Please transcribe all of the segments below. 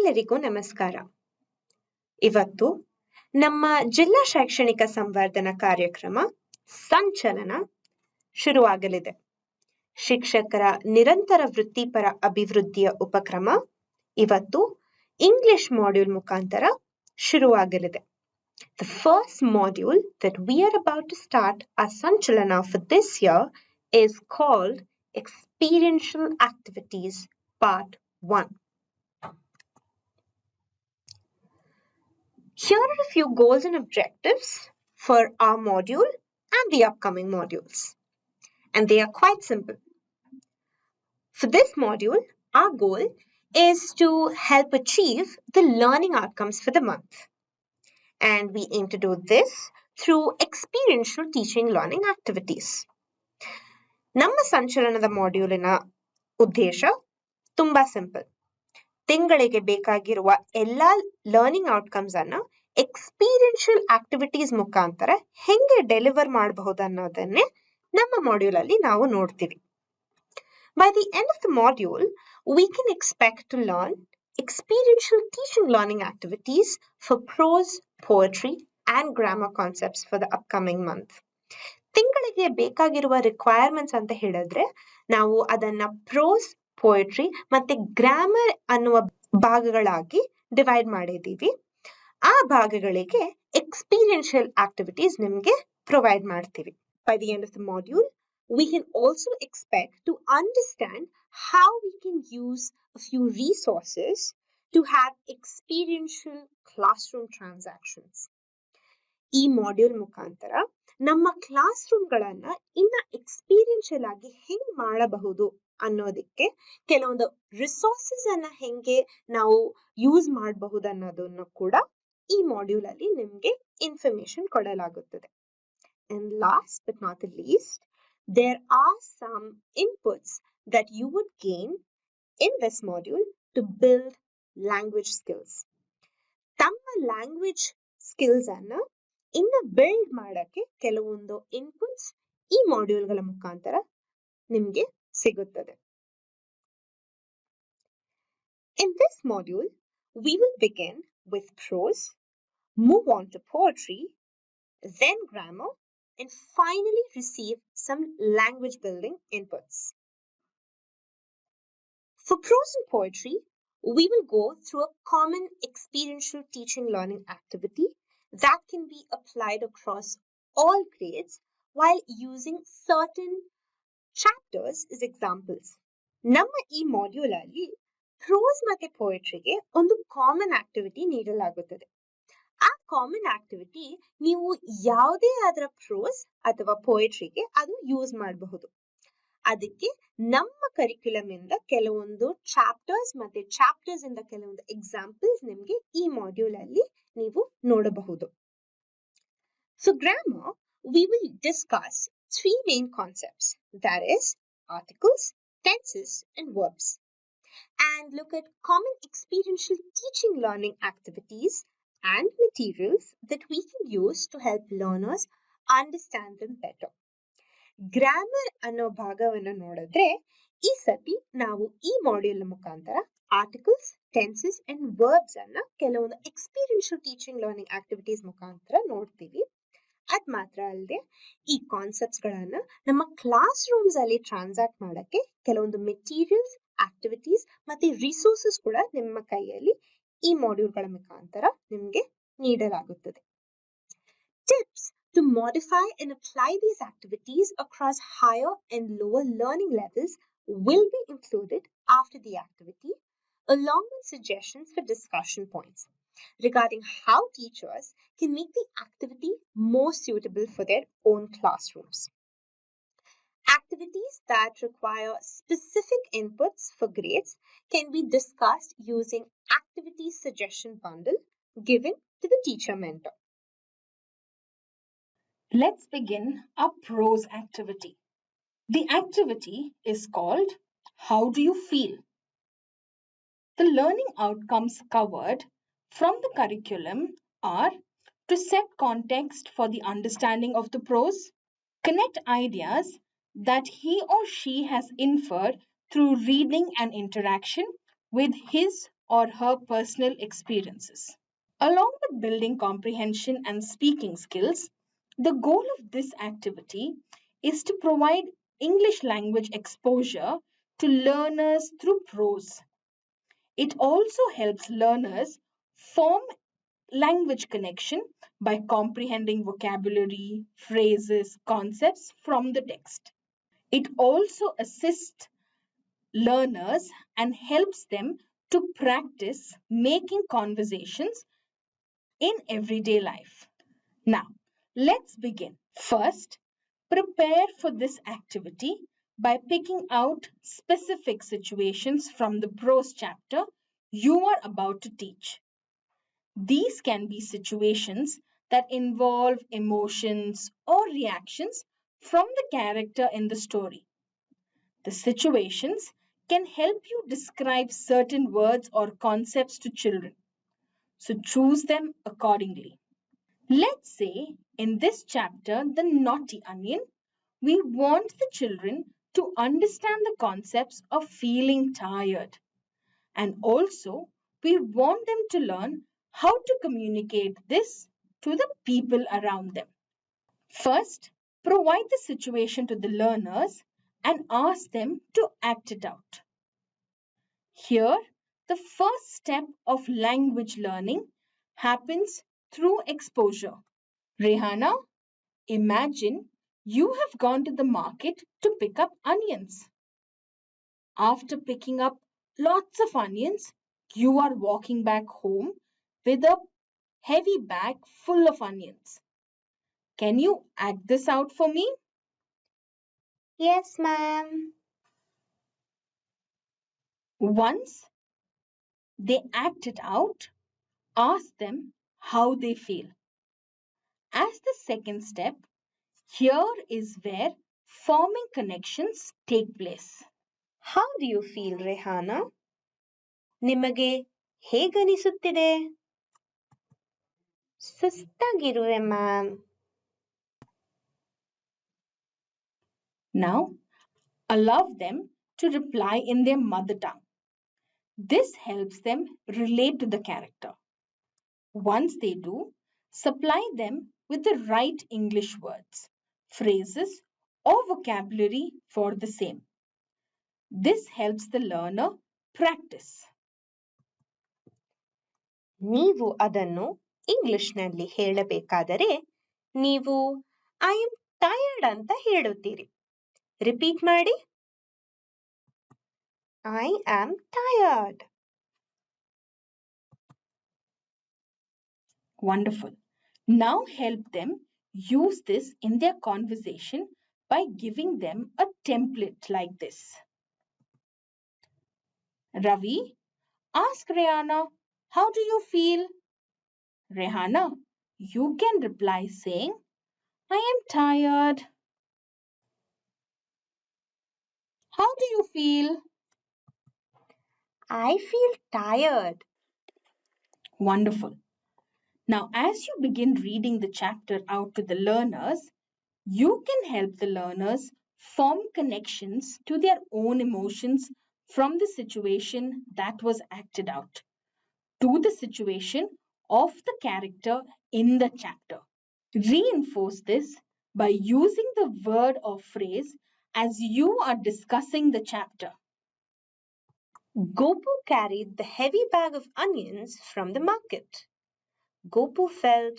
ಎಲ್ಲರಿಗೂ ನಮಸ್ಕಾರ. ಇವತ್ತು ನಮ್ಮ ಜಿಲ್ಲಾ ಶೈಕ್ಷಣಿಕ ಸಂವರ್ಧನ ಕಾರ್ಯಕ್ರಮ ಸಂಚಲನ ಶುರುವಾಗಲಿದೆ. ಶಿಕ್ಷಕರ ನಿರಂತರ ವೃತ್ತಿಪರ ಅಭಿವೃದ್ಧಿಯ ಉಪಕ್ರಮ ಇವತ್ತು ಇಂಗ್ಲಿಷ್ ಮಾಡ್ಯೂಲ್ ಮುಖಾಂತರ ಶುರುವಾಗಲಿದೆ. The first module that we are about to start our Sanchalana for this year is called Experiential Activities Part 1. Here are a few goals and objectives for our module and the upcoming modules. And they are quite simple. For this module, our goal is to help achieve the learning outcomes for the month. And we aim to do this through experiential teaching learning activities. ನಮ್ಮ ಸಂಚಲನದ ಮಾಡ್ಯೂಲಿನ ಉದ್ದೇಶ ತುಂಬಾ simple. ತಿಂಗಳಿಗೆ ಬೇಕಾಗಿರುವ ಎಲ್ಲಾ learning outcomes ಅನ್ನ experiential activities ಮುಖಾಂತರ ಹೆಂಗೆ deliver ಮಾಡಬಹುದು ಅನ್ನೋದನ್ನೇ ನಮ್ಮ ಮಾಡ್ಯೂಲ್ ಅಲ್ಲಿ ನಾವು ನೋಡ್ತೀವಿ. By the end of the module, we can expect to learn experiential teaching learning activities for prose, poetry and grammar concepts for the upcoming month. ತಿಂಗಳಿಗೆ ಬೇಕಾಗಿರುವ ರಿಕ್ವೈರ್ಮೆಂಟ್ಸ್ ಅಂತ ಹೇಳಿದ್ರೆ ನಾವು ಅದನ್ನ ಪ್ರೋಸ್, ಪೋಯಟ್ರಿ ಮತ್ತೆ ಗ್ರಾಮರ್ ಅನ್ನುವ ಭಾಗಗಳಾಗಿ ಡಿವೈಡ್ ಮಾಡಿದ್ದೀವಿ. ಆ ಭಾಗಗಳಿಗೆ ಎಕ್ಸ್ಪೀರಿಯನ್ಷಿಯಲ್ ಆಕ್ಟಿವಿಟೀಸ್ ನಿಮಗೆ ಪ್ರೊವೈಡ್ ಮಾಡ್ತೀವಿ. By the end of the module, we can also expect to understand how we can use a few resources to have experiential classroom transactions. ಈ module ಮುಖಾಂತರ ನಮ್ಮ ಕ್ಲಾಸ್ ರೂಮ್ಗಳನ್ನ ಇನ್ನ ಎಕ್ಸ್ಪೀರಿಯನ್ಷಿಯಲ್ ಆಗಿ ಹೆಂಗ್ ಮಾಡಬಹುದು ಅನ್ನೋದಕ್ಕೆ ಕೆಲವೊಂದು ರಿಸೋರ್ಸಸ್ ಅನ್ನ ಹೆಂಗೆ ನಾವು ಯೂಸ್ ಮಾಡಬಹುದು ಅನ್ನೋದನ್ನು ಕೂಡ ಈ ಮಾಡ್ಯೂಲ್ ಅಲ್ಲಿ ನಿಮ್ಗೆ ಇನ್ಫಾರ್ಮೇಶನ್ ಕೊಡಲಾಗುತ್ತದೆ. And last but not the least, there are some inputs that you would gain in this module to build language skills. ತಮ್ಮ ಲ್ಯಾಂಗ್ವೇಜ್ ಸ್ಕಿಲ್ಸ್ ಅನ್ನ ಇನ್ನು ಬಿಲ್ಡ್ ಮಾಡಕ್ಕೆ ಕೆಲವೊಂದು ಇನ್ಪುಟ್ಸ್ ಈ ಮಾಡ್ಯೂಲ್ಗಳ ಮುಖಾಂತರ ನಿಮ್ಗೆ ಸಿಗುತ್ತದೆ. In this module, we will begin with prose, move on to poetry, then grammar, and finally receive some language building inputs. For prose and poetry, we will go through a common experiential teaching learning activity that can be applied across all grades while using certain chapters as examples. ನಮ್ಮ ಈ module ಅಲ್ಲಿ pros ಮತ್ತೆ ಪೋಯಟ್ರಿಗೆ ಒಂದು common activity ನೀಡಲಾಗುತ್ತದೆ. ಆ common activity ನೀವು ಯಾವುದೇ ಅದರ ಪ್ರೋಸ್ ಅಥವಾ ಪೋಯಟ್ರಿಗೆ ಅದು ಯೂಸ್ ಮಾಡಬಹುದು. ಅದಕ್ಕೆ ನಮ್ಮ ಕರಿಕ್ಯುಲಮ್ ಇಂದ ಕೆಲವೊಂದು ಚಾಪ್ಟರ್ಸ್ ಇಂದ ಕೆಲವೊಂದು ಎಕ್ಸಾಂಪಲ್ಸ್ ನಿಮ್ಗೆ ಈ ಮಾಡ್ಯೂಲ್ ಅಲ್ಲಿ ನೀವು ನೋಡಬಹುದು. For grammar, we will discuss three main concepts, that is articles, tenses and verbs, and look at common experiential teaching learning activities and materials that we can use to help learners understand them better. Grammar ಅನ್ನೋ ಭಾಗವನ್ನು ನೋಡಿದ್ರೆ ಈ ಸತಿ ನಾವು ಈ module ಮುಖಾಂತರ articles, tenses and verbs ಅನ್ನ ಕೆಲವೊಂದು ಎಕ್ಸ್ಪೀರಿಯನ್ಷಿಯಲ್ ಟೀಚಿಂಗ್ ಲರ್ನಿಂಗ್ ಆಕ್ಟಿವಿಟೀಸ್ ಮುಖಾಂತರ ನೋಡ್ತೀವಿ. ಅದ್ ಮಾತ್ರ ಅಲ್ಲದೆ ಈ ಕಾನ್ಸೆಪ್ಟ್ಸ್ ಗಳನ್ನ ನಮ್ಮ ಕ್ಲಾಸ್ ರೂಮ್ಸ್ ಅಲ್ಲಿ ಟ್ರಾನ್ಸಾಕ್ಟ್ ಮಾಡಕ್ಕೆ ಕೆಲವೊಂದು ಮೆಟೀರಿಯಲ್ಸ್, ಆಕ್ಟಿವಿಟೀಸ್ ಮತ್ತೆ ರಿಸೋರ್ಸಸ್ ಕೂಡ ನಿಮ್ಮ ಕೈಯಲ್ಲಿ ಈ ಮಾಡ್ಯೂಲ್ಗಳ ಮುಖಾಂತರ ನಿಮ್ಗೆ ನೀಡಲಾಗುತ್ತದೆ. Tips to modify and apply these activities across higher and lower learning levels will be included after the activity, along with suggestions for discussion points regarding how teachers can make the activity more suitable for their own classrooms. Activities that require specific inputs for grades can be discussed using activity suggestion bundle given to the teacher mentor. Let's begin our prose activity. The activity is called How Do You Feel? The learning outcomes covered from the curriculum are to set context for the understanding of the prose, connect ideas that he or she has inferred through reading and interaction with his or her personal experiences. Along with building comprehension and speaking skills, the goal of this activity is to provide English language exposure to learners through prose. It also helps learners form language connection by comprehending vocabulary, phrases, concepts from the text. It also assists learners and helps them to practice making conversations in everyday life. Now, let's begin. First, prepare for this activity by picking out specific situations from the prose chapter you are about to teach. These can be situations that involve emotions or reactions from the character in the story. The situations can help you describe certain words or concepts to children, so choose them accordingly. Let's say in this chapter, The Naughty Onion, we want the children to understand the concepts of feeling tired, and also we want them to learn how to communicate this to the people around them. First, provide the situation to the learners and ask them to act it out. Here, the first step of language learning happens through exposure. Rehana, imagine you have gone to the market to pick up onions. After picking up lots of onions, you are walking back home with a heavy bag full of onions. Can you act this out for me? Yes, ma'am. Once they act it out, ask them how they feel. As the second step, here is where forming connections take place. How do you feel, Rehana? ನಿಮಗೆ ಹೇಗನಿಸುತ್ತಿದೆ? ಸುಸ್ತಾಗಿರುವೆ ma'am. Now, allow them to reply in their mother tongue. This helps them relate to the character. Once they do, supply them with the right English words, phrases, or vocabulary for the same. This helps the learner practice. ನೀವು ಅದನ್ನು ಇಂಗ್ಲಿಷ್ನಲ್ಲಿ ಹೇಳಬೇಕಾದರೆ ನೀವು I am tired ಅಂತ ಹೇಳುತ್ತೀರಿ. Repeat ಮಾಡಿ. I am tired. Wonderful. Now help them use this in their conversation by giving them a template like this. Ravi, ask Rehana, how do you feel? Rehana, you can reply saying, I am tired. How do you feel? I feel tired. Wonderful. Now, as you begin reading the chapter out to the learners, you can help the learners form connections to their own emotions from the situation that was acted out to the situation of the character in the chapter. Reinforce this by using the word or phrase as you are discussing the chapter. Gopu carried the heavy bag of onions from the market. Gopu felt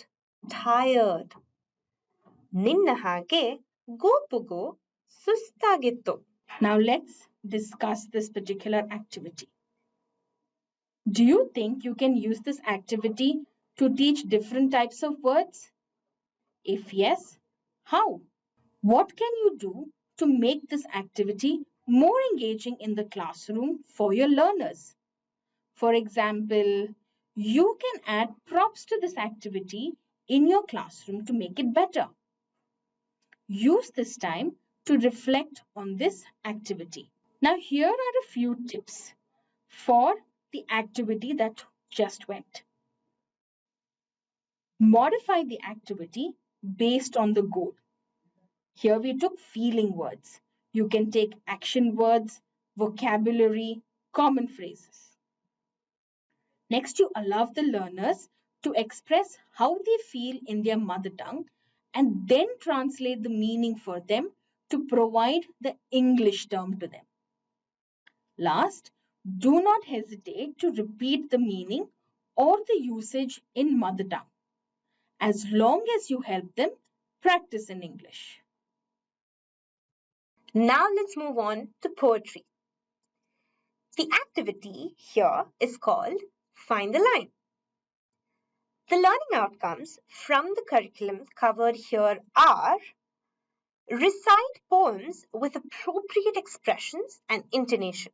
tired. ನಿನ್ನ ಹಾಗೆ ಗೋಪುಗೂ ಸುಸ್ತಾಗಿತ್ತು. Now let's discuss this particular activity. Do you think you can use this activity to teach different types of words? If yes, how? What can you do to make this activity more engaging in the classroom for your learners? For example, you can add props to this activity in your classroom to make it better. Use this time to reflect on this activity. Now, here are a few tips for the activity that just went. Modify the activity based on the goal. Here we took feeling words. You can take action words, vocabulary, common phrases. Next, you allow the learners to express how they feel in their mother tongue and then translate the meaning for them to provide the English term to them. Last, do not hesitate to repeat the meaning or the usage in mother tongue, as long as you help them practice in English. Now let's move on to poetry. The activity here is called Find the Line. The learning outcomes from the curriculum covered here are: recite poems with appropriate expressions and intonation.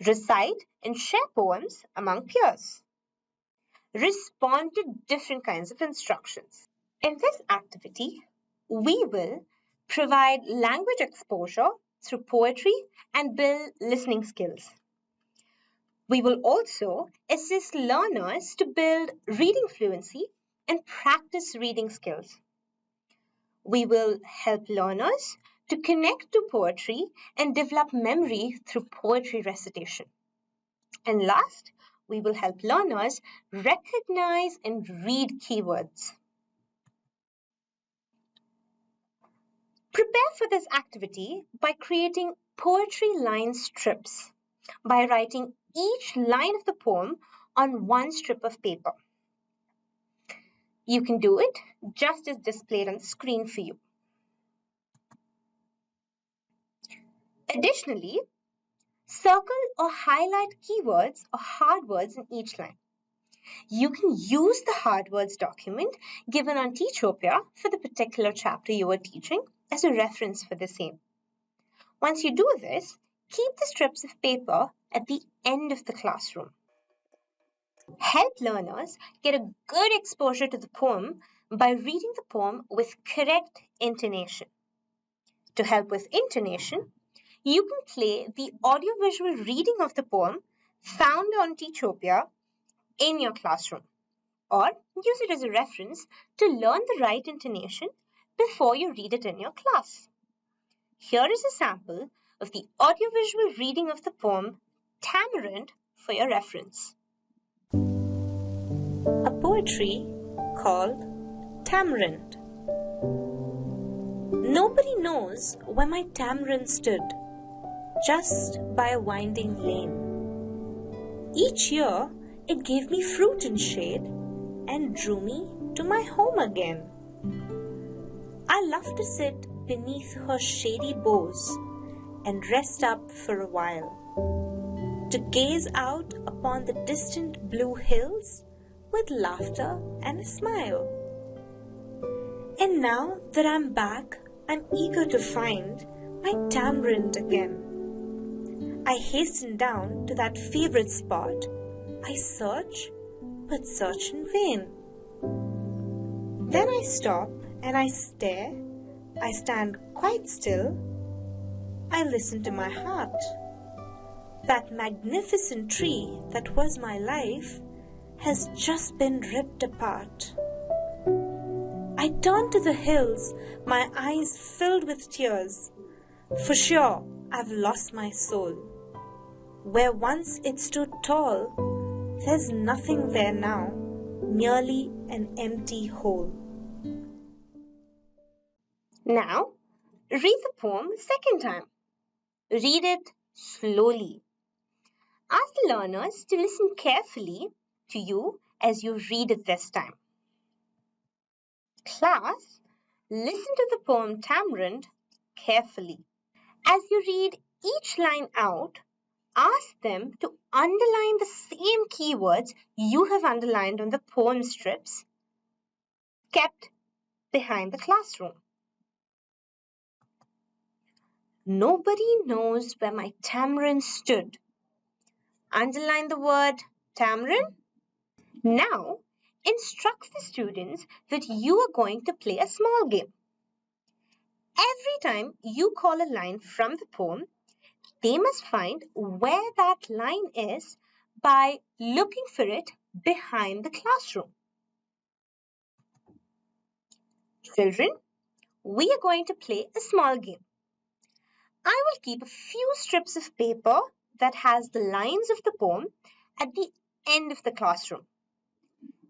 Recite and share poems among peers. Respond to different kinds of instructions. In this activity, we will provide language exposure through poetry and build listening skills. We will also assist learners to build reading fluency and practice reading skills. We will help learners to connect to poetry and develop memory through poetry recitation. And last, we will help learners recognize and read keywords. Prepare for this activity by creating poetry line strips, by writing each line of the poem on one strip of paper. You can do it just as displayed on the screen for you. Additionally, circle or highlight keywords or hard words in each line. You can use the hard words document given on Teachopia for the particular chapter you are teaching as a reference for the same. Once you do this, keep the strips of paper at the end of the classroom. Help learners get a good exposure to the poem by reading the poem with correct intonation. To help with intonation, you can play the audiovisual reading of the poem found on Teachopia in your classroom, or use it as a reference to learn the right intonation before you read it in your class. Here is a sample of the audiovisual reading of the poem Tamarind for your reference. A poetry called Tamarind. Nobody knows where my tamarind stood, just by a winding lane. Each year it gave me fruit and shade and drew me to my home again. I love to sit beneath her shady boughs and rest up for a while, to gaze out upon the distant blue hills with laughter and a smile. And now that I'm back, I'm eager to find my tamarind again. I hasten down to that favorite spot. I search, but search in vain. Then I stop and I stare. I stand quite still. I listen to my heart. That magnificent tree that was my life has just been ripped apart. I turn to the hills, my eyes filled with tears. For sure, I've lost my soul. Where once it stood tall, there's nothing there now, merely an empty hole. Now, read the poem a second time. Read it slowly. Ask the learners to listen carefully to you as you read it this time. Class, listen to the poem Tamarind carefully. As you read each line out, ask them to underline the same keywords you have underlined on the poem strips kept behind the classroom. Nobody knows where my tamarind stood. Underline the word tamarind. Now, instruct the students that you are going to play a small game. Every time you call a line from the poem, they must find where that line is by looking for it behind the classroom. Children, we are going to play a small game. I will keep a few strips of paper that has the lines of the poem at the end of the classroom.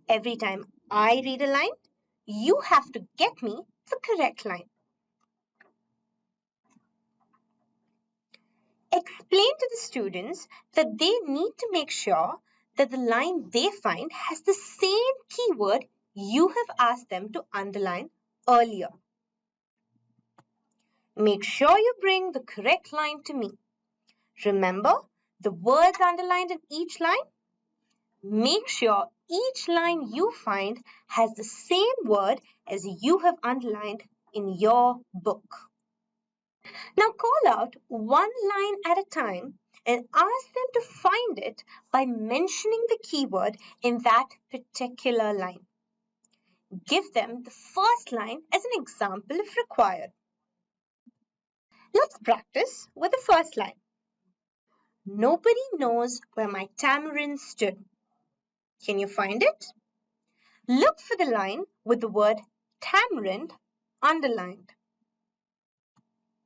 Every time I read a line, you have to get me the correct line. Explain to the students that they need to make sure that the line they find has the same keyword you have asked them to underline earlier. Make sure you bring the correct line to me. Remember the words underlined in each line? Make sure each line you find has the same word as you have underlined in your book. Now call out one line at a time and ask them to find it by mentioning the keyword in that particular line. Give them the first line as an example if required. Let's practice with the first line. Nobody knows where my tamarind stood. Can you find it? Look for the line with the word tamarind underlined.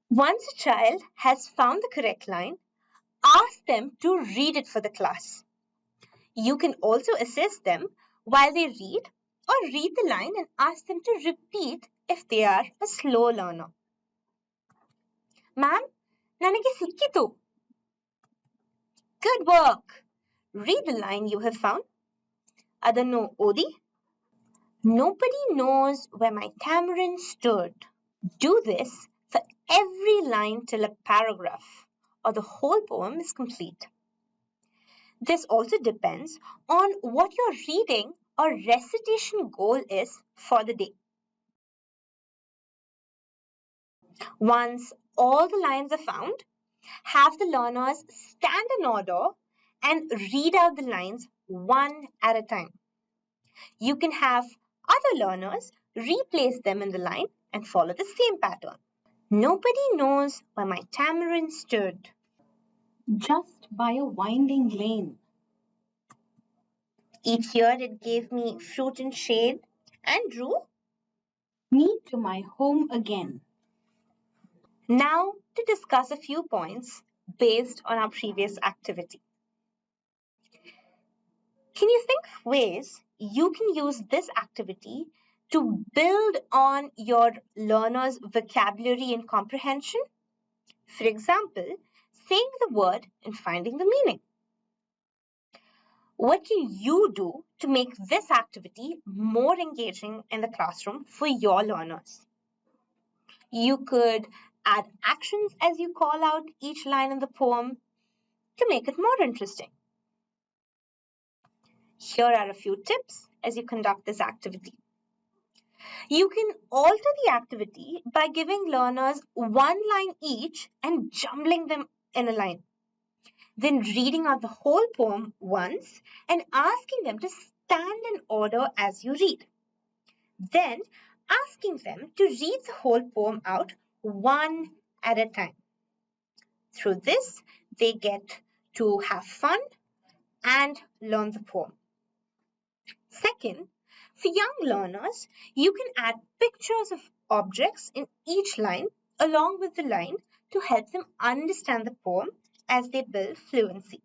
Once a child has found the correct line, ask them to read it for the class. You can also assist them while they read or read the line and ask them to repeat if they are a slow learner. Ma'am, ನನಗೆ ಸಿಕ್ಕಿತು. Good work. Read the line you have found. ಅದನ್ನು ಓದಿ. Nobody knows where my tamarind stood. Do this for every line till a paragraph or the whole poem is complete. This also depends on what your reading or recitation goal is for the day. Once all the lines are found, have the learners stand in order and read out the lines one at a time. You can have other learners replace them in the line and follow the same pattern. Nobody knows where my tamarind stood. Just by a winding lane. Each year it gave me fruit and shade and drew Me to my home again. Now to discuss a few points based on our previous activity. Can you think of ways you can use this activity to build on your learners' vocabulary and comprehension? For example, saying the word and finding the meaning. What can you do to make this activity more engaging in the classroom for your learners? You could add actions as you call out each line in the poem to make it more interesting. Here are a few tips as you conduct this activity. You can alter the activity by giving learners one line each and jumbling them in a line. Then reading out the whole poem once and asking them to stand in order as you read. Then asking them to read the whole poem out one at a time. Through this, they get to have fun and learn the poem. Second, for young learners, you can add pictures of objects in each line along with the line to help them understand the poem as they build fluency.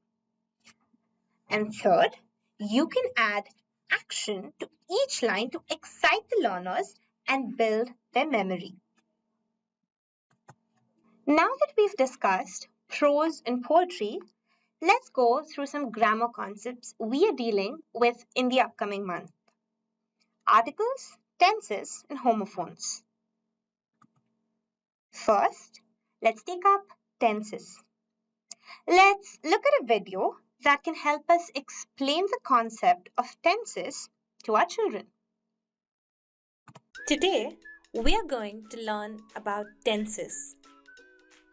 And third, you can add action to each line to excite the learners and build their memory. Now that we've discussed prose and poetry, let's go through some grammar concepts we are dealing with in the upcoming month. Articles, tenses, and homophones. First, let's take up tenses. Let's look at a video that can help us explain the concept of tenses to our children. Today, we are going to learn about tenses.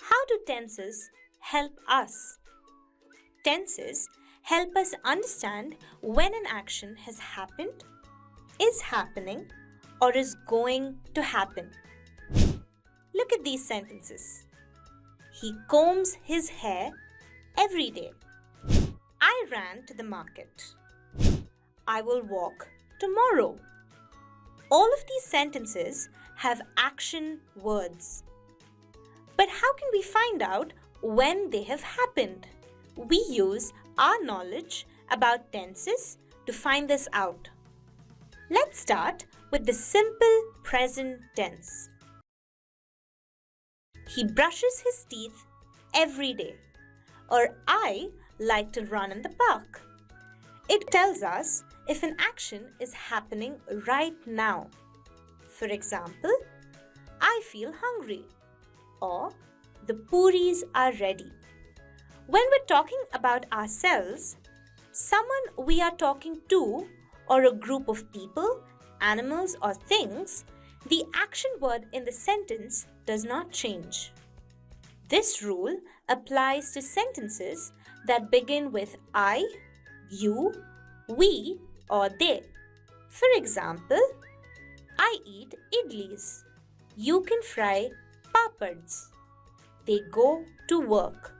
How do tenses help us? Tenses help us understand when an action has happened, is happening, or is going to happen. Look at these sentences. He combs his hair every day. I ran to the market. I will walk tomorrow. All of these sentences have action words. But how can we find out when they have happened? We use our knowledge about tenses to find this out. Let's start with the simple present tense. He brushes his teeth every day. Or I like to run in the park. It tells us if an action is happening right now. For example, I feel hungry, or the puris are ready. When we're talking about ourselves, someone we are talking to, or a group of people, animals, or things, the action word in the sentence does not change. This rule applies to sentences that begin with I, you, we, or they. For example, I eat idlis. You can fry papads. They go to work.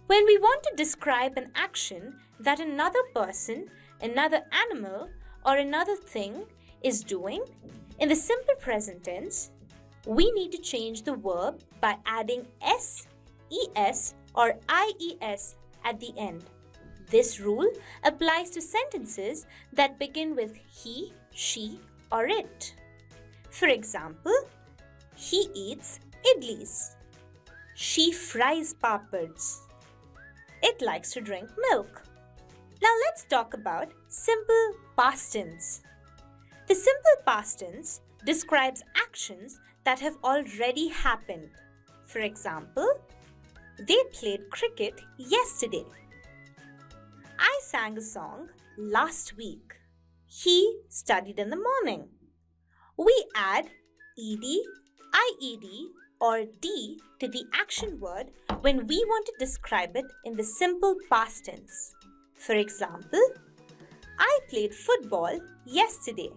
When we want to describe an action that another person, another animal, or another thing is doing, in the simple present tense, we need to change the verb by adding s, es, or ies at the end. This rule applies to sentences that begin with he, she, or it. For example, he eats idlis. She fries papads. It likes to drink milk. Now let's talk about simple past tense. The simple past tense describes actions that have already happened. For example, they played cricket yesterday. I sang a song last week. He studied in the morning. We add ed, ied, or d to the action word when we want to describe it in the simple past tense. For example, I played football yesterday.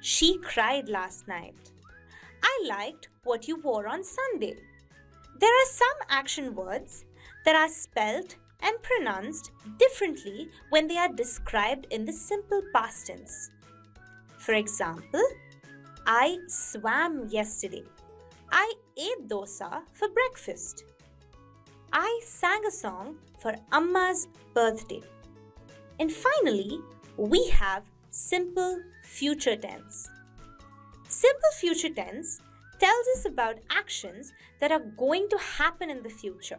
She cried last night. I liked what you wore on Sunday. There are some action words that are spelt and pronounced differently when they are described in the simple past tense. For example, I swam yesterday. I ate dosa for breakfast. I sang a song for Amma's birthday. And finally, we have simple future tense. Simple future tense tells us about actions that are going to happen in the future.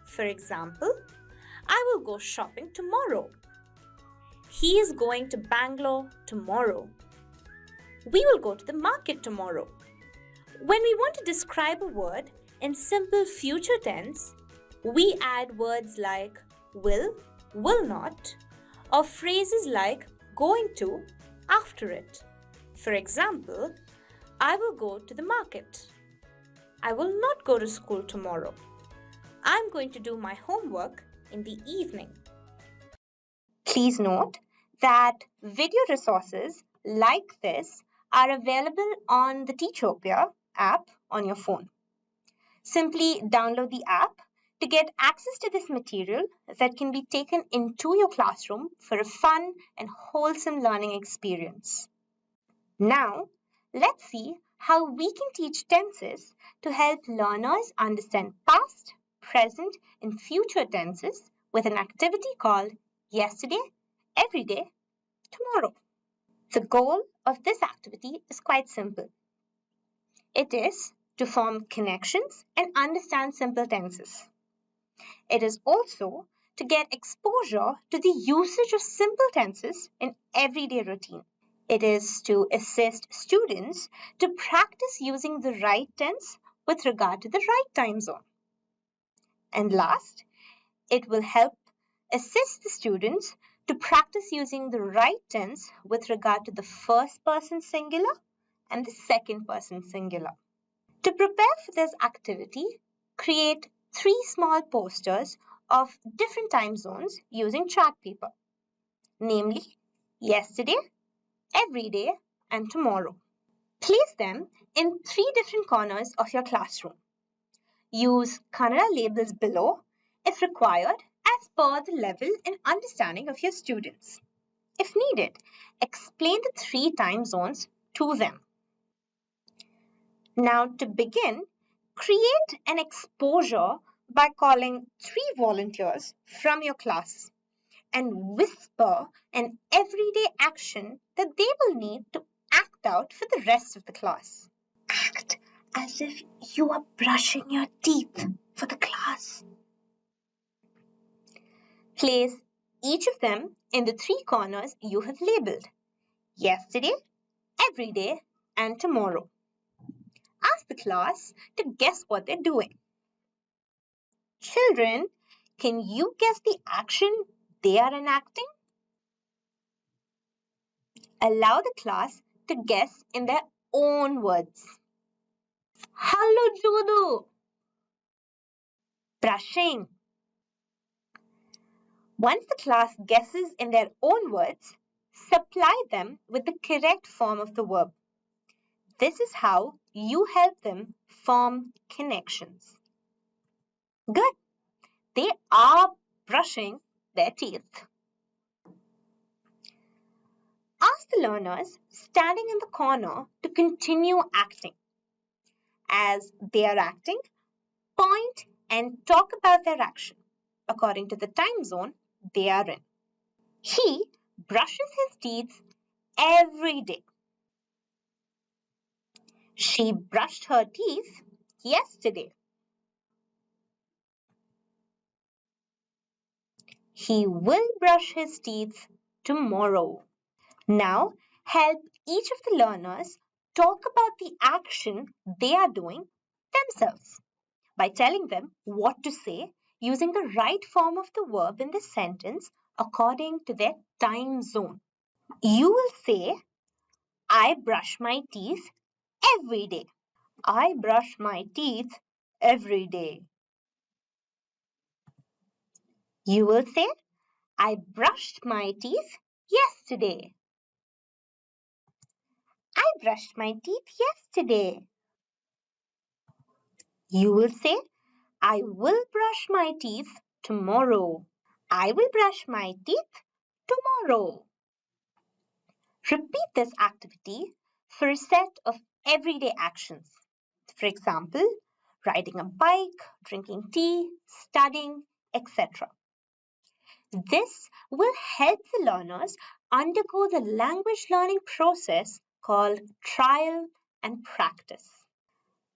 For example, I will go shopping tomorrow. He is going to Bangalore tomorrow. We will go to the market tomorrow. When we want to describe a word in simple future tense, we add words like will not, or phrases like going to after it. For example, I will go to the market. I will not go to school tomorrow. I'm going to do my homework in the evening. Please note that video resources like this are available on the Teachopia app on your phone. Simply download the app to get access to this material that can be taken into your classroom for a fun and wholesome learning experience. Now, let's see how we can teach tenses to help learners understand past, present, and future tenses with an activity called Yesterday, Everyday, Tomorrow. The goal of this activity is quite simple. It is to form connections and understand simple tenses. It is also to get exposure to the usage of simple tenses in everyday routine. It is to assist students to practice using the right tense with regard to the right time zone. And last, it will help assist the students to practice using the right tense with regard to the first person singular and the second person singular. To prepare for this activity, create 3 small posters of different time zones using chart paper, namely yesterday, everyday, and tomorrow. Place them in 3 different corners of your classroom. Use Kannada labels below if required as per the level and understanding of your students. If needed, explain the 3 time zones to them. Now to begin, create an exposure by calling 3 volunteers from your class and whisper an everyday action that they will need to act out for the rest of the class. Act as if you are brushing your teeth for the class. Place each of them in the 3 corners you have labeled: yesterday, every day, and tomorrow. Ask the class to guess what they're doing. Children, can you guess the action they are enacting? Allow the class to guess in their own words. Hello, Judo. Brushing. Once the class guesses in their own words, supply them with the correct form of the verb. This is how you help them form connections. Good. They are brushing their teeth. Ask the learners standing in the corner to continue acting. As they are acting, point and talk about their action according to the time zone they are in. He brushes his teeth every day. She brushed her teeth yesterday. He will brush his teeth tomorrow. Now, help each of the learners talk about the action they are doing themselves by telling them what to say using the right form of the verb in the sentence according to their time zone. You will say, I brush my teeth every day. I brush my teeth every day. You will say, I brushed my teeth yesterday. I brushed my teeth yesterday. You will say, I will brush my teeth tomorrow. I will brush my teeth tomorrow. Repeat this activity for a set of everyday actions. For example, riding a bike, drinking tea, studying, etc. This will help the learners undergo the language learning process called trial and practice.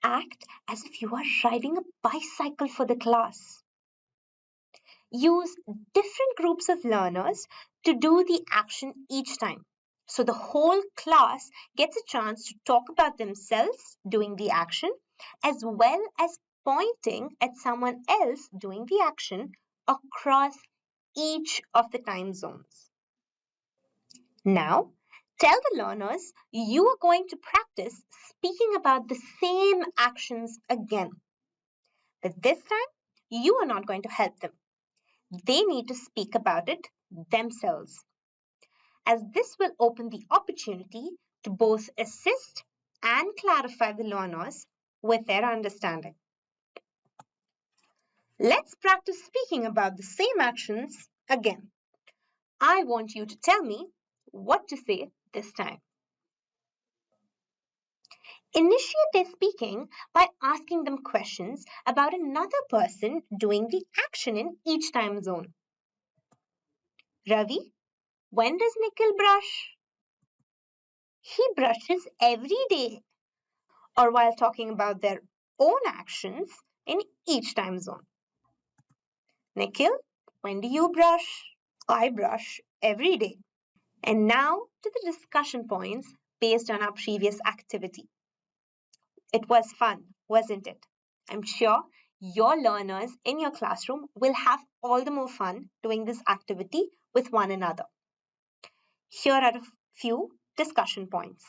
Act as if you are riding a bicycle for the class. Use different groups of learners to do the action each time. So the whole class gets a chance to talk about themselves doing the action as well as pointing at someone else doing the action across each of the time zones. Now, tell the learners you are going to practice speaking about the same actions again. But this time, you are not going to help them. They need to speak about it themselves, as this will open the opportunity to both assist and clarify the learners with their understanding. Let's practice speaking about the same actions again. I want you to tell me what to say this time. Initiate their speaking by asking them questions about another person doing the action in each time zone. Ravi, when does Nikhil brush? He brushes every day. Or while talking about their own actions in each time zone. Nikhil, when do you brush? I brush every day. And now to the discussion points based on our previous activity. It was fun, wasn't it? I'm sure your learners in your classroom will have all the more fun doing this activity with one another. Here are a few discussion points.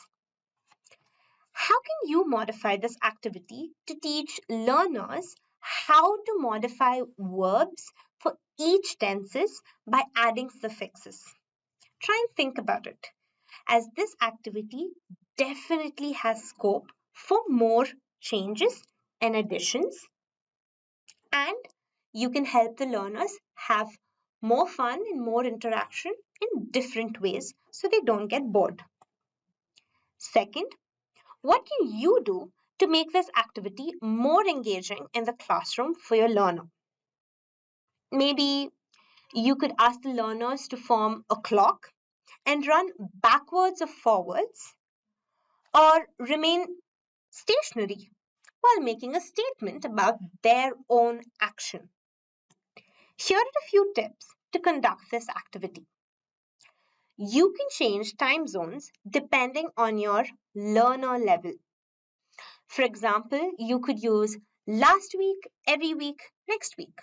How can you modify this activity to teach learners how to modify verbs for each tenses by adding suffixes? Try and think about it, as this activity definitely has scope for more changes and additions, and you can help the learners have more fun and more interaction in different ways so they don't get bored. Second, what can you do to make this activity more engaging in the classroom for your learner? Maybe You could ask the learners to form a clock and run backwards or forwards, or remain stationary while making a statement about their own action. Here are a few tips to conduct this activity. You can change time zones depending on your learner level. For example, you could use last week, every week, next week,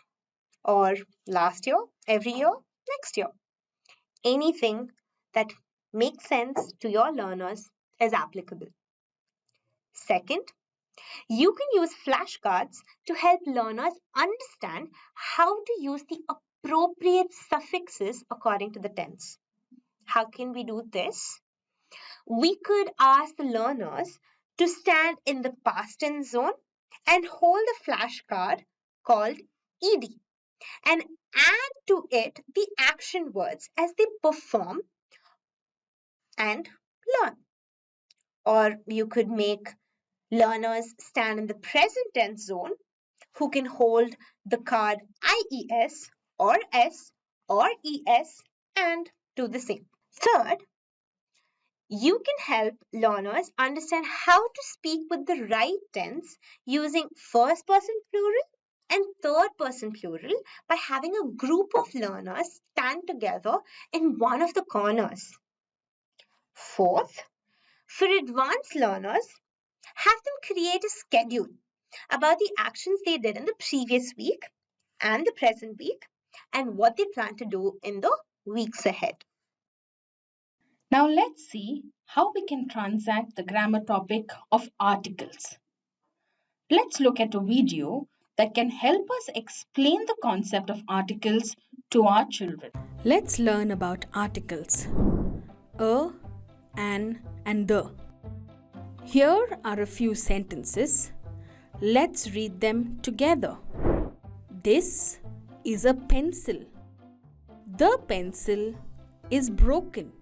or last year, every year, next year. Anything that makes sense to your learners is applicable. Second, you can use flashcards to help learners understand how to use the appropriate suffixes according to the tense. How can we do this? We could ask the learners to stand in the past tense zone and hold a flashcard called ed and add to it the action words as they perform and learn. Or you could make learners stand in the present tense zone who can hold the card IES or S or ES and do the same. Third, you can help learners understand how to speak with the right tense using first person plural and third person plural by having a group of learners stand together in one of the corners. Fourth, for advanced learners, have them create a schedule about the actions they did in the previous week and the present week and what they plan to do in the weeks ahead. Now let's see how we can transact the grammar topic of articles. Let's look at a video that can help us explain the concept of articles to our children. Let's learn about articles. A, an, and the. Here are a few sentences. Let's read them together. This is a pencil. The pencil is broken.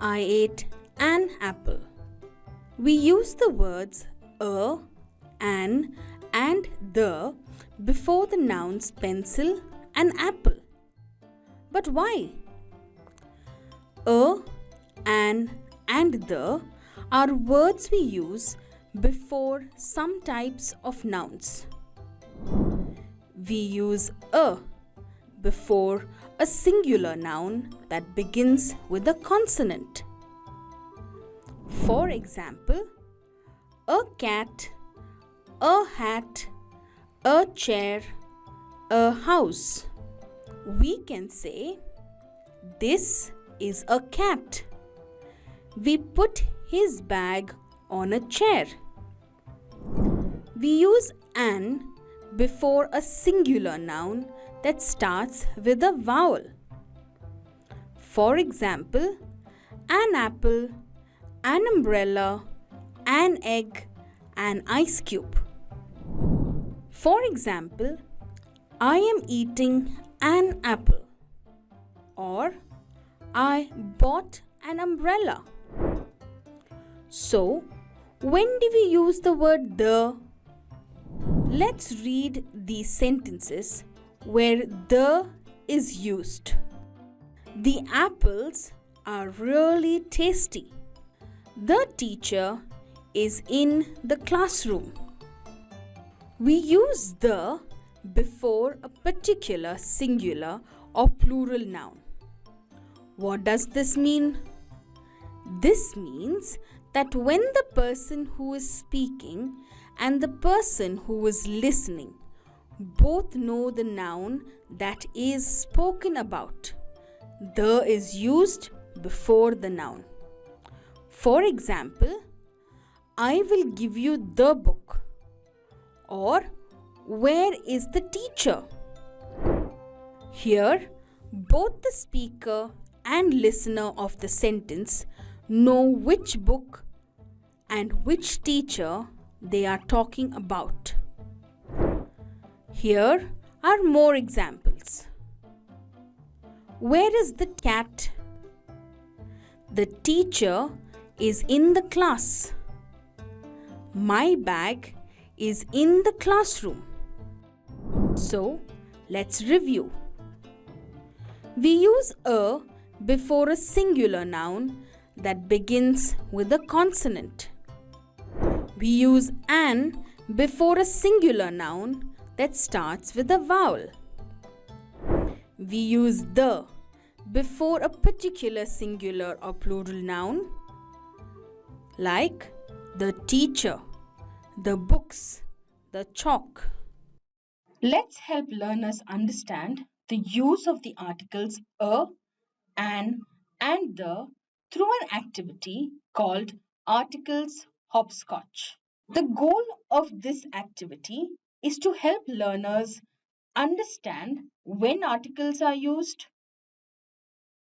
I ate an apple. We use the words a, an, and the before the nouns pencil and apple. But why? A, an, and the are words we use before some types of nouns. We use a before a singular noun that begins with a consonant. For example, a cat, a hat, a chair, a house. We can say, this is a cat. We put his bag on a chair. We use an before a singular noun that starts with a vowel. For example, an apple, an umbrella, an egg, an ice cube. For example, I am eating an apple, or I bought an umbrella. So, when do we use the word the? Let's read these sentences where the is used. The apples are really tasty. The teacher is in the classroom. We use the before a particular singular or plural noun. What does this mean? This means that when the person who is speaking and the person who is listening both know the noun that is spoken about, the is used before the noun. For example, I will give you the book, or where is the teacher? Here, both the speaker and listener of the sentence know which book and which teacher they are talking about. Here are more examples. Where is the cat? The teacher is in the class. My bag is in the classroom. So, let's review. We use a before a singular noun that begins with a consonant. We use an before a singular noun that starts with a vowel. We use the before a particular singular or plural noun like the teacher, the books, the chalk. Let's help learners understand the use of the articles a, an, and the through an activity called Articles Hopscotch. The goal of this activity is to help learners understand when articles are used,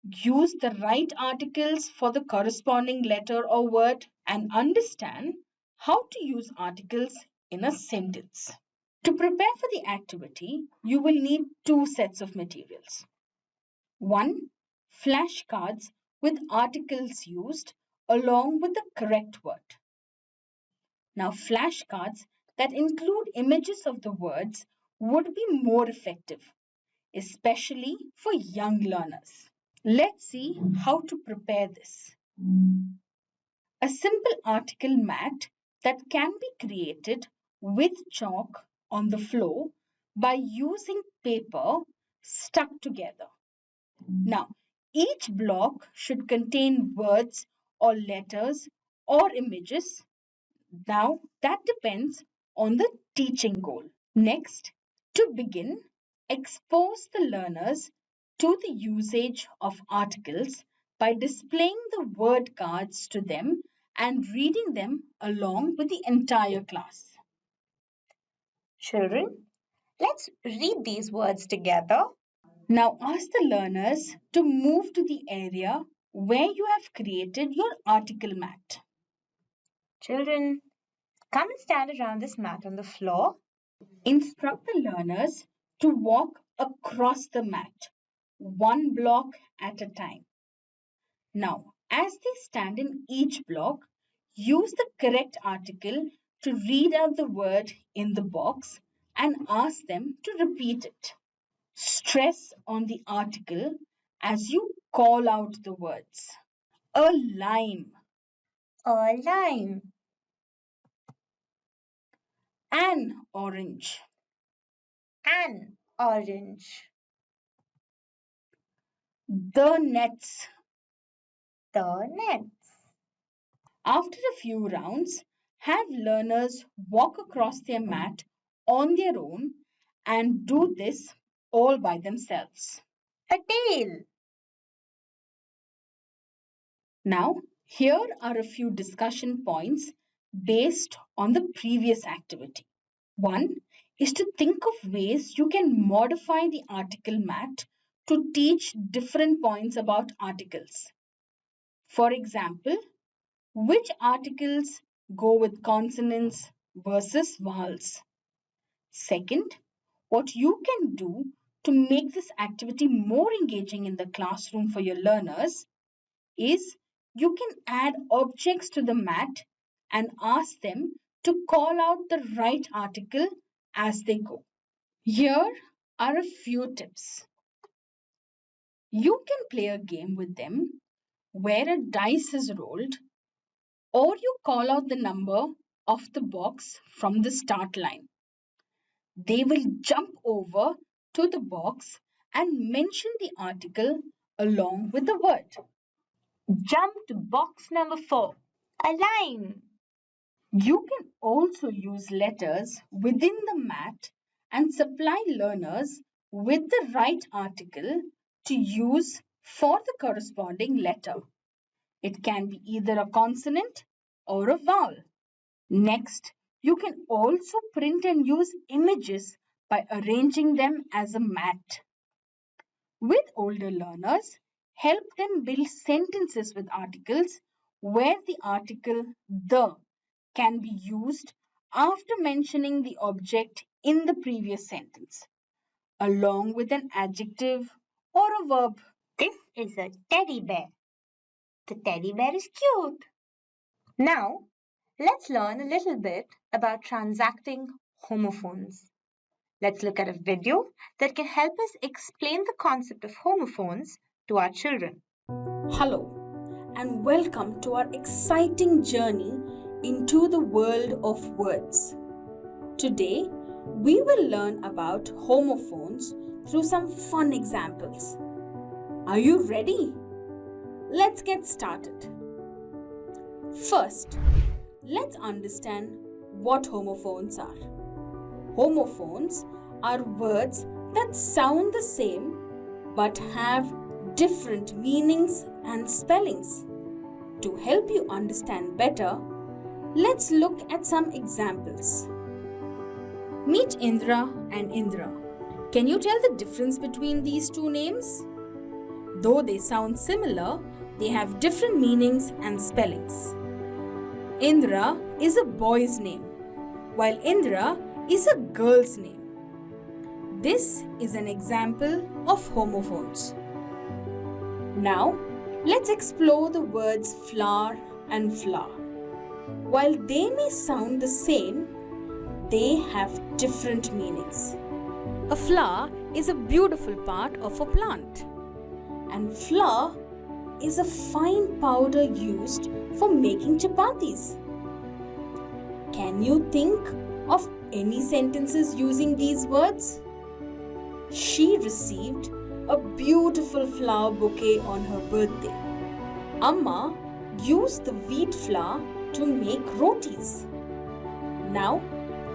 use the right articles for the corresponding letter or word, and understand how to use articles in a sentence. To prepare for the activity, you will need two sets of materials. One, flashcards with articles used along with the correct word. Now, flashcards that include images of the words would be more effective, especially for young learners. Let's see how to prepare this. A simple article mat that can be created with chalk on the floor by using paper stuck together. Now, each block should contain words or letters or images. Now, that depends on the teaching goal. Next, to begin, expose the learners to the usage of articles by displaying the word cards to them and reading them along with the entire class. Children, let's read these words together. Now ask the learners to move to the area where you have created your article mat. Children, come and stand around this mat on the floor. Instruct the learners to walk across the mat, one block at a time. Now, as they stand in each block, use the correct article to read out the word in the box and ask them to repeat it. Stress on the article as you call out the words. A lime, A lime, an orange, an orange, the nets. the net, After a few rounds, have learners walk across their mat on their own and do this all by themselves. a tail, Now, here are a few discussion points based on the previous activity. One is to think of ways you can modify the article mat to teach different points about articles. For example, which articles go with consonants versus vowels? Second, what you can do to make this activity more engaging in the classroom for your learners is you can add objects to the mat and ask them to call out the right article as they go. Here are a few tips. You can play a game with them where a dice is rolled, or you call out the number of the box from the start line. They will jump over to the box and mention the article along with the word. jump to box number 4, a lime, You can also use letters within the mat and supply learners with the right article to use for the corresponding letter. It can be either a consonant or a vowel. Next, you can also print and use images by arranging them as a mat. With older learners, help them build sentences with articles where the article the can be used after mentioning the object in the previous sentence, along with an adjective or a verb. this is a teddy bear. The teddy bear is cute. Now, let's learn a little bit about transacting homophones. Let's look at a video that can help us explain the concept of homophones to our children. Hello, and welcome to our exciting journey into the world of words. Today, we will learn about homophones through some fun examples. Are you ready? Let's get started. First, let's understand what homophones are. Homophones are words that sound the same but have different meanings and spellings. To help you understand better, let's look at some examples. Meet Indra and Indra. Can you tell the difference between these two names? Though they sound similar, they have different meanings and spellings. Indra is a boy's name, while Indra is a girl's name. This is an example of homophones. Now, let's explore the words flower and flower. While they may sound the same, they have different meanings. A flower is a beautiful part of a plant, and flour is a fine powder used for making chapatis. Can you think of any sentences using these words? She received a beautiful flower bouquet on her birthday. Amma used the wheat flour to make rotis. Now,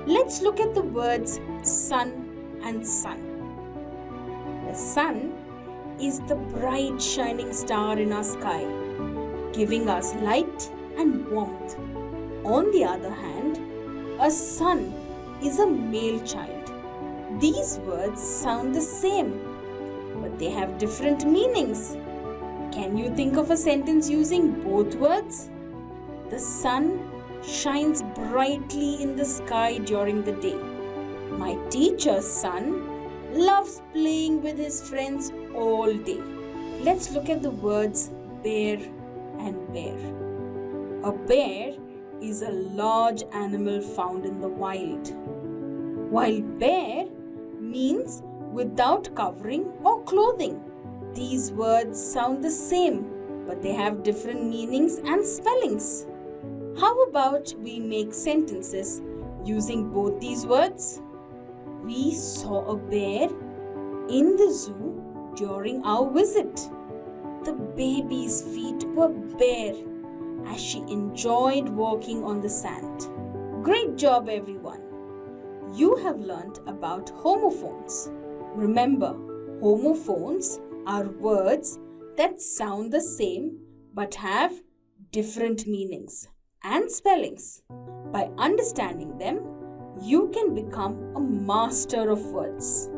let's look at the words sun and sun. The sun is the bright shining star in our sky, giving us light and warmth. On the other hand, a son is a male child. These words sound the same, but they have different meanings. Can you think of a sentence using both words? The sun shines brightly in the sky during the day. My teacher's son loves playing with his friends all day. Let's look at the words bear and bear. A bear is a large animal found in the wild, while bear means without covering or clothing. These words sound the same, but they have different meanings and spellings. How about we make sentences using both these words? We saw a bear in the zoo during our visit. The baby's feet were bare as she enjoyed walking on the sand. Great job, everyone! You have learnt about homophones. Remember, homophones are words that sound the same but have different meanings and spellings. By understanding them, you can become a master of words.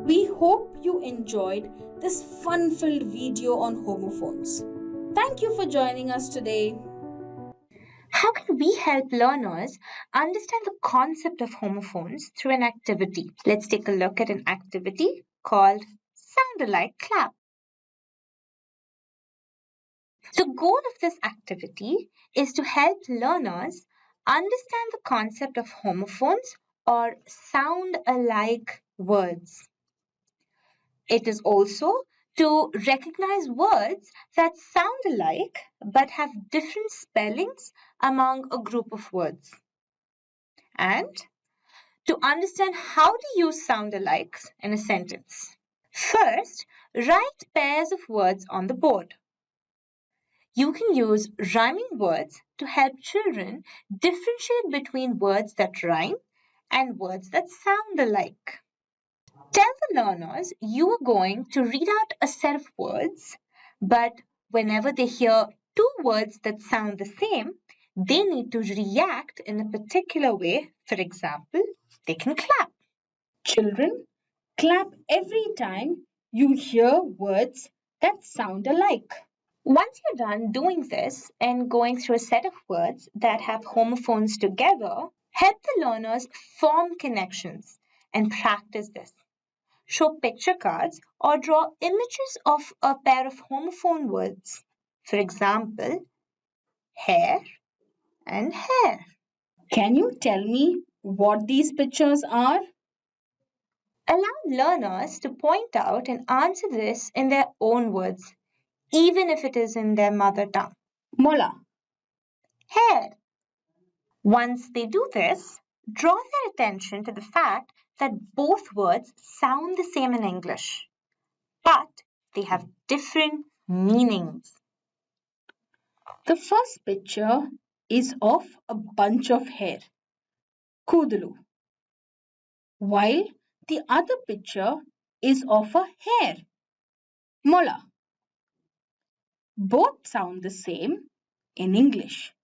We hope you enjoyed this fun-filled video on homophones. Thank you for joining us today. How can we help learners understand the concept of homophones through an activity? Let's take a look at an activity called Sound Alike Clap. The goal of this activity is to help learners understand the concept of homophones or sound alike words. It is also to recognize words that sound alike but have different spellings among a group of words. And to understand how to use sound alikes in a sentence. First, write pairs of words on the board. You can use rhyming words to help children differentiate between words that rhyme and words that sound alike. Tell the learners you are going to read out a set of words, but whenever they hear two words that sound the same, they need to react in a particular way. For example, they can clap. Children, clap every time you hear words that sound alike. Once you're done doing this and going through a set of words that have homophones together, help the learners form connections and practice this. Show picture cards or draw images of a pair of homophone words. For example, hair and hair. Can you tell me what these pictures are? Allow learners to point out and answer this in their own words, even if it is in their mother tongue. Mola. Hair. Once they do this, draw their attention to the fact that both words sound the same in English, but they have different meanings. The first picture is of a bunch of hair, kudulu, while the other picture is of a hair, mola. Both sound the same in English,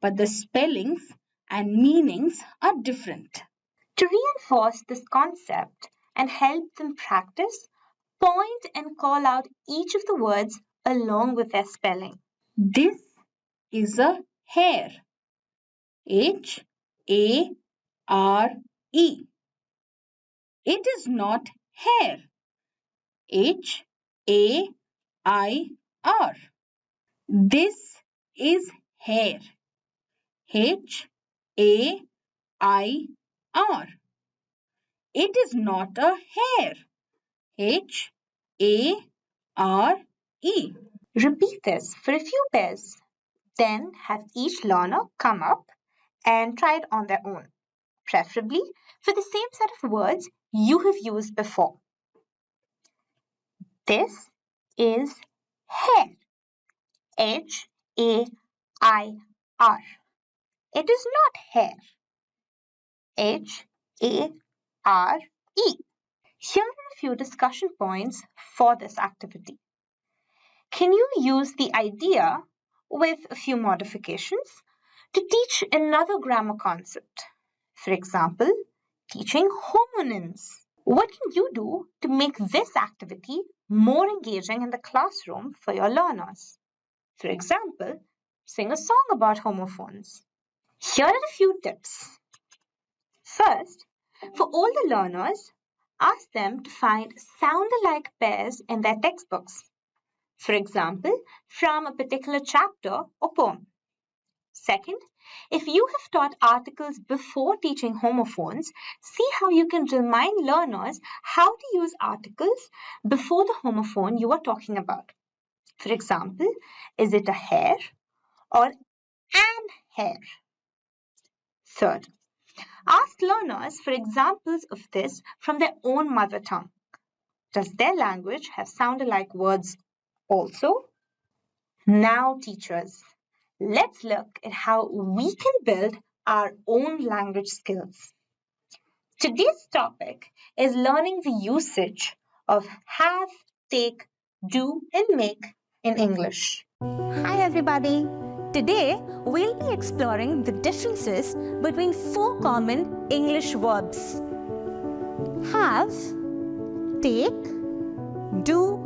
but the spellings and meanings are different. To reinforce this concept and help them practice, point and call out each of the words along with their spelling. This is a hare. H-A-R-E. It is not hair. H-A-I-R. This is hair. H-A-I-R. It is not a hare. H-A-R-E. Repeat this for a few pairs. Then have each learner come up and try it on their own, preferably for the same set of words you have used before. This is hair. H-A-I-R. It is not hair. H-A-R-E. Here are a few discussion points for this activity. Can you use the idea with a few modifications to teach another grammar concept? For example, teaching homonyms. What can you do to make this activity more engaging in the classroom for your learners? For example, sing a song about homophones. Here are a few tips. First, for all the learners, ask them to find sound-alike pairs in their textbooks. For example, from a particular chapter or poem. Second, if you have taught articles before teaching homophones, see how you can remind learners how to use articles before the homophone you are talking about. For example, is it a hair or an hair? Third, ask learners for examples of this from their own mother tongue. Does their language have sound-alike words also? Now, teachers, let's look at how we can build our own language skills. Today's topic is learning the usage of have, take, do, and make in English. Hi everybody! Today we'll be exploring the differences between 4 common English verbs: have, take, do,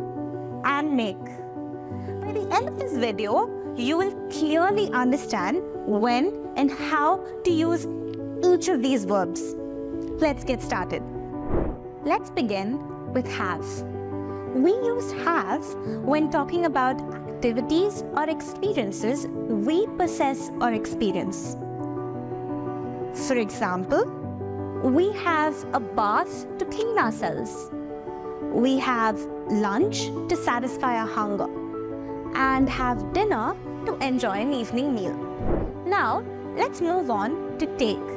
and make. By the end of this video, you will clearly understand when and how to use each of these verbs. Let's get started. Let's begin with have. We use have when talking about activities or experiences we possess or experience. For example, we have a bath to clean ourselves. We have lunch to satisfy our hunger, and have dinner to enjoy an evening meal. Now, let's move on to take.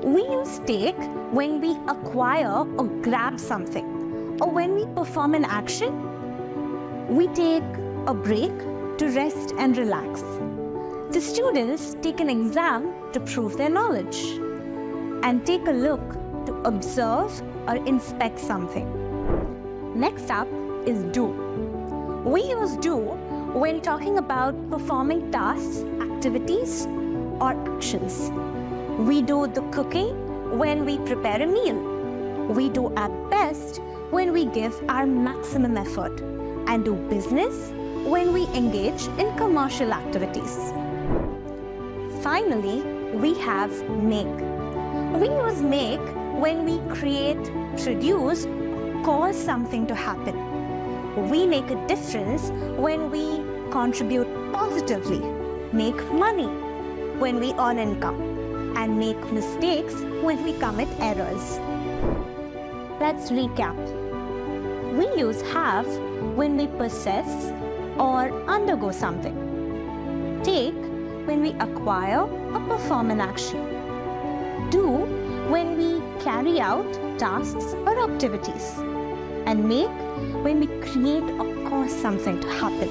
We use take when we acquire or grab something, or when we perform an action. We take a break to rest and relax. The students take an exam to prove their knowledge, and take a look to observe or inspect something. Next up is do. We use do when talking about performing tasks, activities, or actions. We do the cooking when we prepare a meal. We do our best when we give our maximum effort, and do business when we engage in commercial activities. Finally, we have make. We use make when we create, produce, cause something to happen. We make a difference when we contribute positively, make money when we earn income, and make mistakes when we commit errors. Let's recap. We use have when we possess or undergo something. Take when we acquire or perform an action. Do when we carry out tasks or activities. And make when we create or cause something to happen.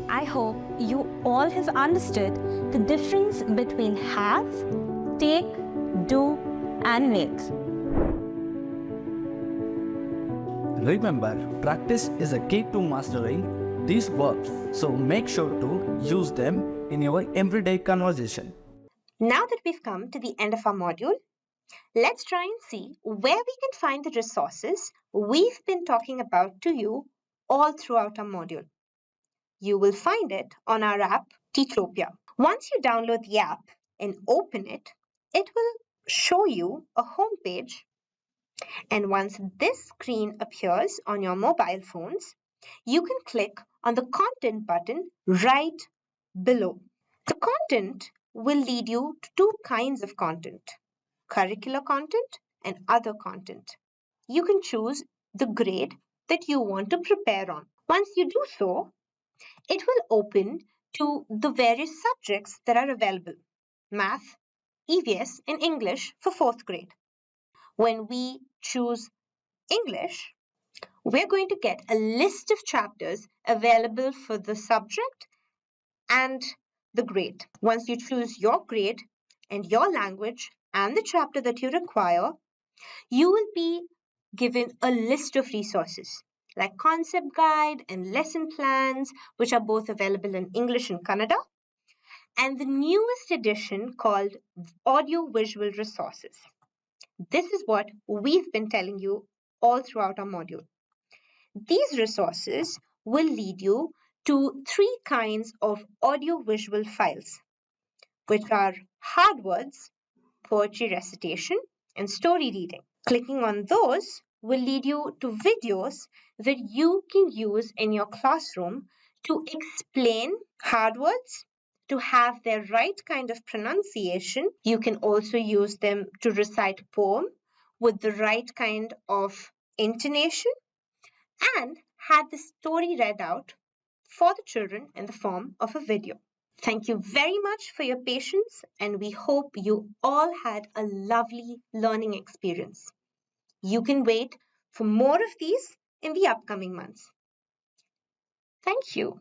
I hope you all have understood the difference between have, take, do, and make. Remember, practice is a key to mastering these verbs, so make sure to use them in your everyday conversation. Now that we've come to the end of our module, let's try and see where we can find the resources we've been talking about to you all throughout our module. You will find it on our app, Teachopia. Once you download the app and open it, it will show you a home page. And once this screen appears on your mobile phones, you can click on the content button right below. The content will lead you to two kinds of content: curricular content and other content. You can choose the grade that you want to prepare on. Once you do so, it will open to the various subjects that are available: math, EVS, and English for 4th grade. When we choose English, we're going to get a list of chapters available for the subject and the grade. Once you choose your grade and your language and the chapter that you require, you will be given a list of resources like concept guide and lesson plans, which are both available in English and Kannada, and the newest edition called audio visual resources. This is what we've been telling you all throughout our module. These resources will lead you to 3 kinds of audio-visual files, which are hard words, poetry recitation, and story reading. Clicking on those will lead you to videos that you can use in your classroom to explain hard words, to have their right kind of pronunciation. You can also use them to recite a poem with the right kind of intonation, and had the story read out for the children in the form of a video. Thank you very much for your patience, and we hope you all had a lovely learning experience. You can wait for more of these in the upcoming months. Thank you.